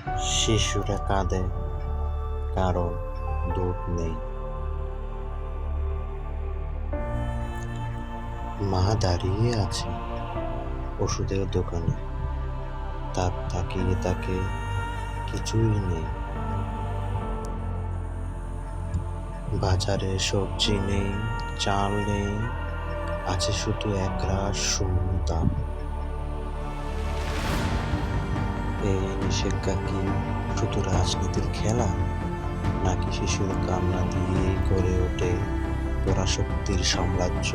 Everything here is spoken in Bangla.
শিশুরা কাঁদে কারণ দুধ নেই। মা দাঁড়িয়ে আছে ওষুধের দোকানে, তাক তাকিয়ে তাকে কিছুই নেই। বাজারে সবজি নেই, চাল নেই, আছে শুধু একরাশ শূন্যতা। এই নিষেধটা কি শুধু রাজনীতির খেলা, নাকি শিশুর কান্না দিয়েই গড়ে ওঠে পরাশক্তির সাম্রাজ্য?